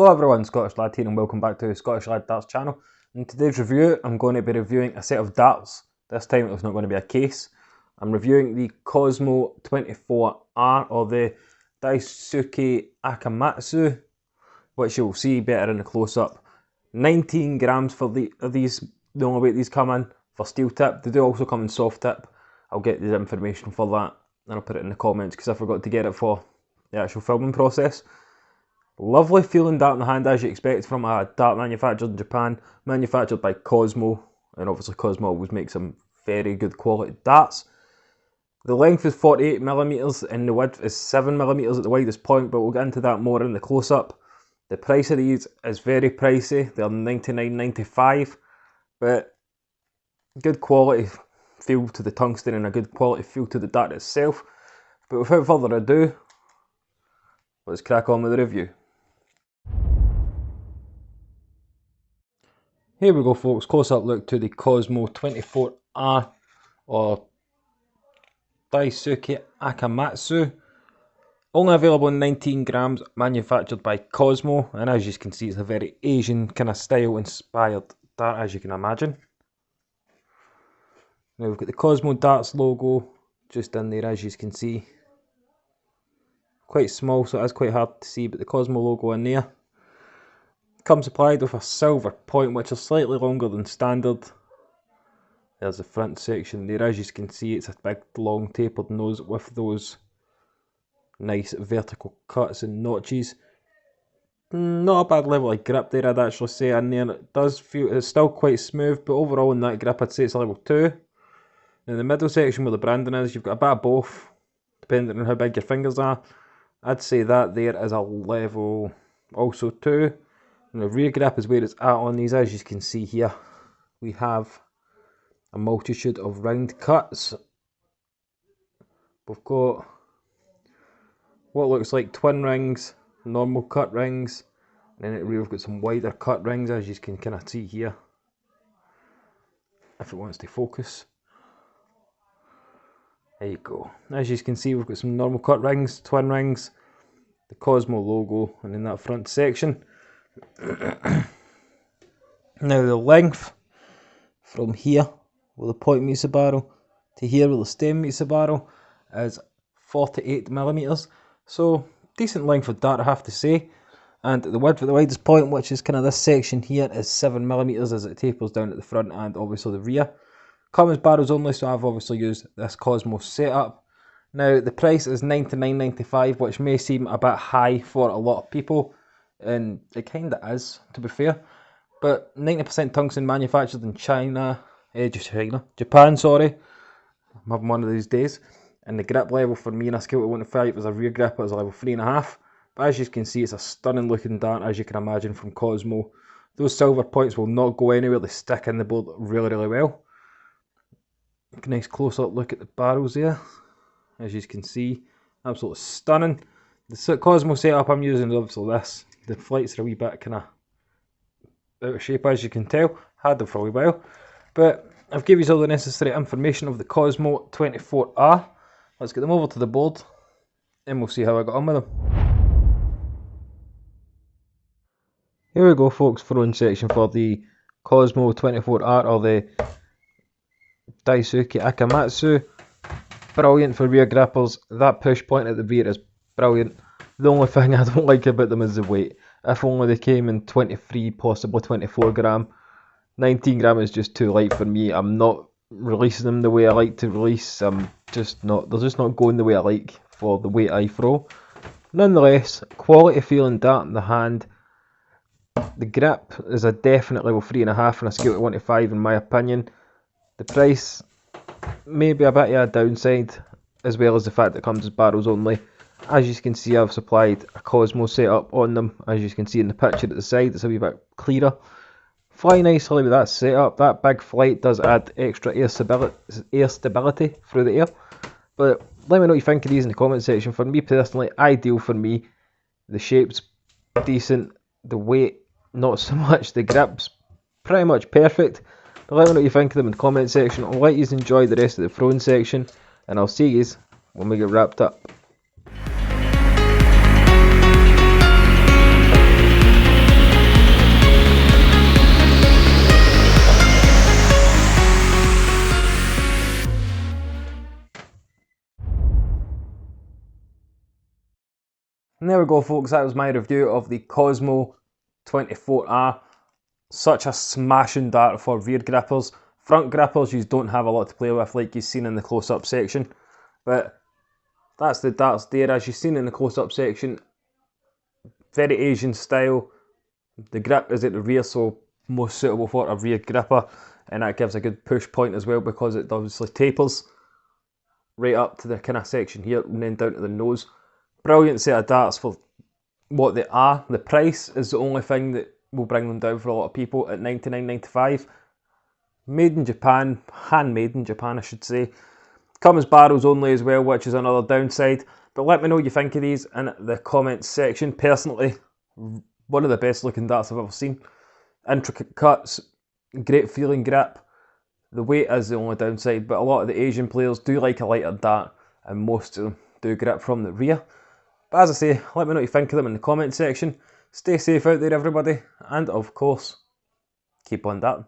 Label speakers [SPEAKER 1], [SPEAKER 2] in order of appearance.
[SPEAKER 1] Hello everyone, Scottish Lad here and welcome back to Scottish Lad Darts channel. In today's review I'm going to be reviewing a set of darts. This time it's not going to be a case. I'm reviewing the Cosmo 24R or the Daisuke Akamatsu, which you'll see better in the close-up. 19 grams for these, the only weight these come in for steel tip. They do also come in soft tip. I'll get the information for that and I'll put it in the comments because I forgot to get it for the actual filming process. Lovely feeling dart in the hand as you expect from a dart manufactured in Japan, manufactured by Cosmo, and obviously Cosmo always makes some very good quality darts. The length is 48mm and the width is 7mm at the widest point, but we'll get into that more in the close-up. The price of these is very pricey, they're $99.95, but good quality feel to the tungsten and a good quality feel to the dart itself. But without further ado, let's crack on with the review. Here we go folks, close-up look to the Cosmo 24R or Daisuke Akamatsu. Only available in 19 grams, manufactured by Cosmo, and as you can see it's a very Asian kind of style inspired dart as you can imagine. Now we've got the Cosmo Darts logo just in there as you can see. Quite small so it is quite hard to see, but the Cosmo logo in there. Comes supplied with a silver point which is slightly longer than standard. There's the front section there, as you can see it's a big long tapered nose with those nice vertical cuts and notches. Not a bad level of grip there I'd actually say in there. It does feel, it's still quite smooth, but overall in that grip I'd say it's a level 2. In the middle section where the branding is, you've got a bit of both depending on how big your fingers are. I'd say that there is a level also 2. And the rear grip is where it's at on these. As you can see here, we have a multitude of round cuts. We've got what looks like twin rings, normal cut rings, and then at the rear we've got some wider cut rings, as you can kind of see here, if it wants to focus. There you go. As you can see we've got some normal cut rings, twin rings, the Cosmo logo, and in that front section. Now the length from here where the point meets the barrel to here where the stem meets the barrel is 48mm, so decent length for dart I have to say. And the width at the widest point, which is kind of this section here, is 7mm as it tapers down at the front and obviously the rear. Comes barrels only, so I've obviously used this Cosmo setup. Now the price is $99.95, which may seem a bit high for a lot of people, and it kind of is, to be fair, but 90% tungsten manufactured in Japan, sorry. I'm having one of these days. And the grip level for me on a scale of 1 to 5 is a rear grip is a level 3.5. But as you can see, it's a stunning looking dart, as you can imagine, from Cosmo. Those silver points will not go anywhere, they stick in the board really well. Nice close up look at the barrels there, as you can see, absolutely stunning. The Cosmo setup I'm using is obviously this. The flights are a wee bit kind of out of shape, as you can tell. Had them for a wee while, but I've given you all the necessary information of the Cosmo 24R. Let's get them over to the board and we'll see how I got on with them. Here we go folks, throwing section for the Cosmo 24R or the Daisuke Akamatsu. Brilliant for rear grippers. That push point at the rear is brilliant. The only thing I don't like about them is the weight. If only they came in 23, possibly 24 gram. 19 gram is just too light for me. I'm not releasing them the way I like to release. They're just not going the way I like for the weight I throw. Nonetheless, quality feeling dart in the hand. The grip is a definite level 3.5 on a scale of 1 to 5 in my opinion. The price may be a bit of a downside, as well as the fact that it comes as barrels only. As you can see, I've supplied a Cosmo setup on them. As you can see in the picture at the side, it's a wee bit clearer. Fly nicely with that setup. That big flight does add extra air stability through the air. But let me know what you think of these in the comment section. For me personally, ideal for me. The shape's decent. The weight, not so much. The grip's pretty much perfect. But let me know what you think of them in the comment section. I'll let you enjoy the rest of the throwing section. And I'll see you when we get wrapped up. And there we go, folks, that was my review of the Cosmo 24R. Such a smashing dart for rear grippers. Front grippers you don't have a lot to play with, like you've seen in the close-up section. But that's the darts there, as you've seen in the close-up section. Very Asian style. The grip is at the rear, so most suitable for a rear gripper. And that gives a good push point as well, because it obviously tapers right up to the kind of section here and then down to the nose. Brilliant set of darts for what they are. The price is the only thing that will bring them down for a lot of people at $99.95. Made in Japan, handmade in Japan I should say. Come as barrels only as well, which is another downside. But let me know what you think of these in the comments section. Personally, one of the best looking darts I've ever seen. Intricate cuts, great feeling grip. The weight is the only downside, but a lot of the Asian players do like a lighter dart, and most of them do grip from the rear. But as I say, let me know what you think of them in the comment section. Stay safe out there, everybody, and of course, keep on darting.